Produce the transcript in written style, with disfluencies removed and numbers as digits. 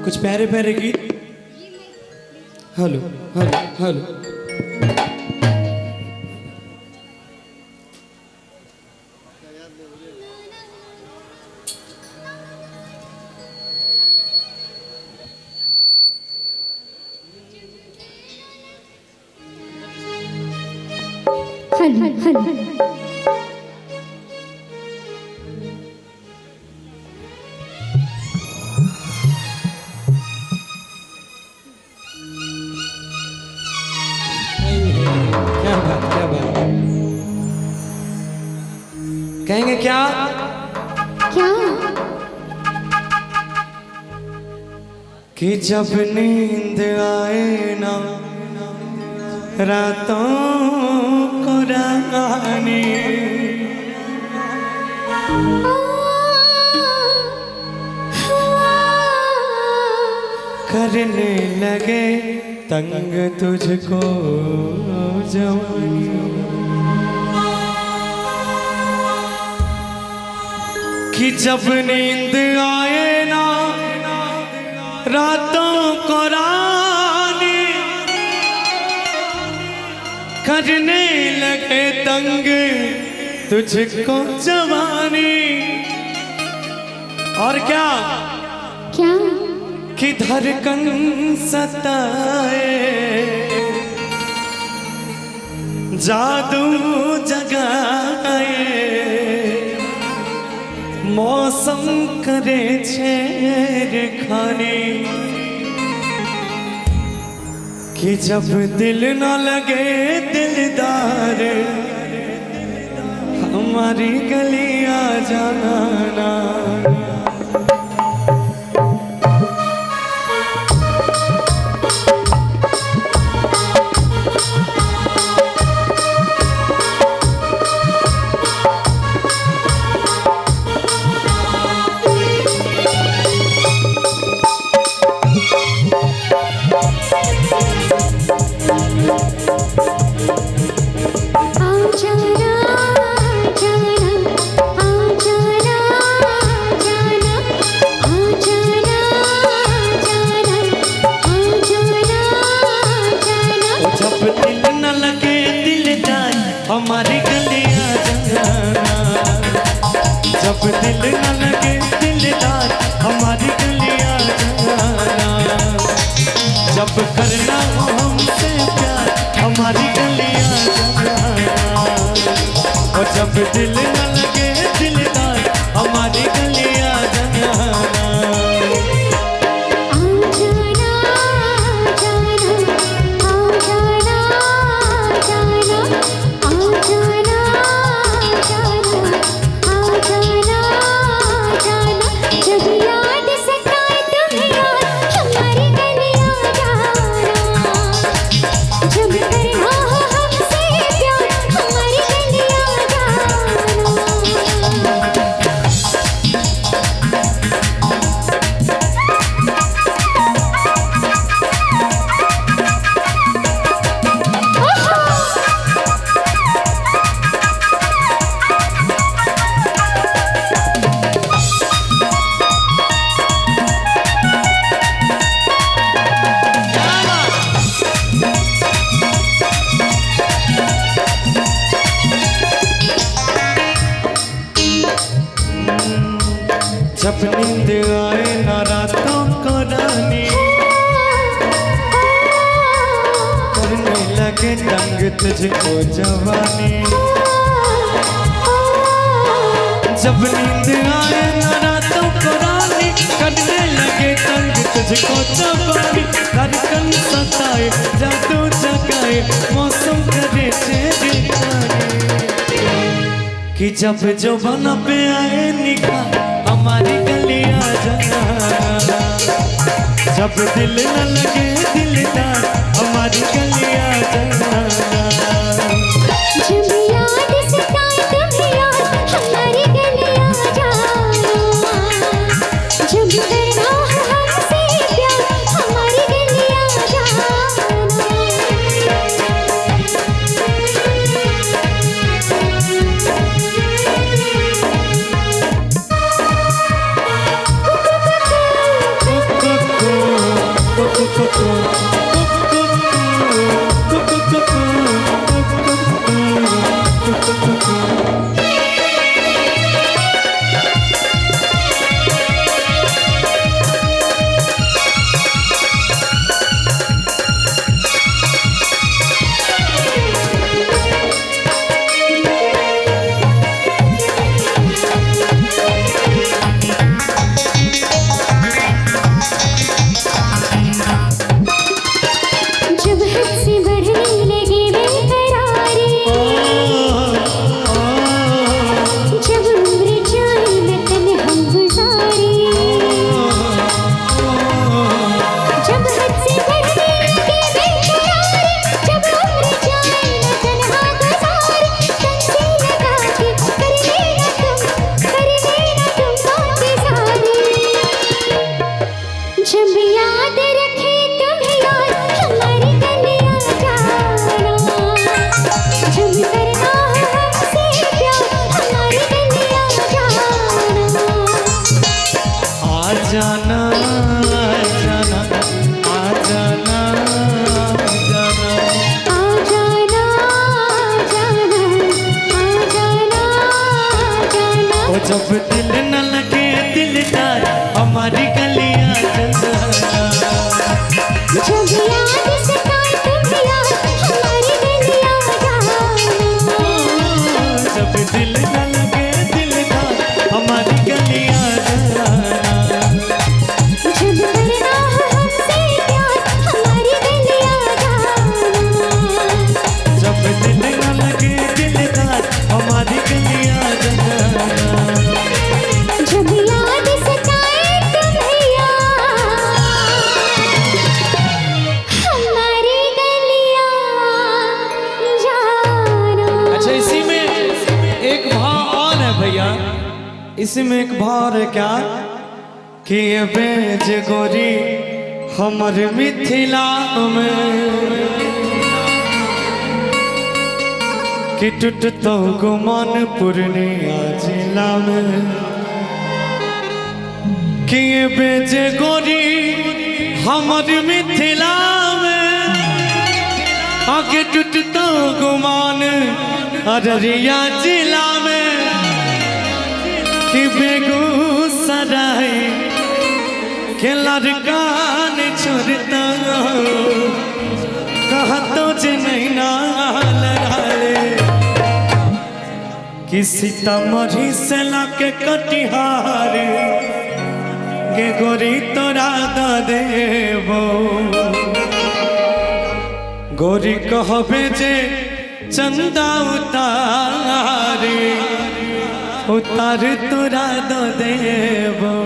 कुछ प्यारे प्यारे गीत। Hello hello hello. Hello hello क्या बात क्या बात। कहेंगे क्या? क्या? कि जब नींद आए ना रातों को रानी करने लगे तंग तुझको जवानी। कि जब नींद आए ना रातों को रानी करने लगे तंग तुझको जवानी। और क्या क्या? कि धड़कन सताए जादू जगाए मौसम करे छेड़खानी। कि जब दिल न लगे दिलदार हमारी गलियां जाना। हमारी गलियां जाना। जब दिल न लगे दिलदार हमारी गलियां जाना। जब करना हो हमसे प्यार हमारी गलियां जाना। और जब दिल न लगे दिलदार हमारी गलियां जाना। जब नींद आए ना रातों को रानी करने लगे तंग तुझको जवानी। जब नींद आए ना रातों को रानी करने लगे तंग तुझको जवानी। धड़कन सताए जादू जगाए मौसम करे छेड़खानी। कि जब जुबान पे आए निगाह हमारी गलियां जाना। जब दिल न लगे दिलदार हमारी गलियां जाना। जब याद सताए तब याद हमारी गलियां जाना। जब करना हो हमसे प्यार हमारी गलियां जाना। जब हद से बढ़ने लगे बेकरारी, जब उम्र जाए न तन्हा गुजारी, जब हद से बढ़ने लगे बेकरारी, जब उम्र जाए न तन्हा गुजारी, तन से लगा के कर लेना तुम बातें सारी। जब याद रखे तुम्हें यार हमारी गलियां जाना, जब करना है हमसे प्यार हमारी गलियां जाना। आ जाना आ जाना आ जाना जाना आ जाना जाना आ जाना जाना। ओ जब दिल न लगे दिलदार हमारी गलियां जाना। जब याद सताए तुम्हें यार हमारी गलियां जाना। जब दिल न लगे दिलदार हमारी गलियां जाना। जब करना है हमसे प्यार हमारी गलियां जाना। जब दिल न लगे दिलदार हमारी गलियां जाना। जब याद सताए तुम्हें यार हमारी गलियां जाना। अच्छा इसी में एक भाव और है भैया, इसी में एक भाव है क्या कि ये बेज गोरी हमर मिथिला में कि टूटतो गुमान पूर्णिया जिला में कि ये बेज गोरी हमर मिथिला में आगे टूटतो गुमान अररिया जिला में कि बेगूसराय के लड़का ने छोड़ता कहा तो जे नहीं ना लड़ाले कि सीतामढ़ी से लाके कटिहार गे गोरी तोरा द देबो। गोरी कहबे जे चंदा उतार तोरा द देबो।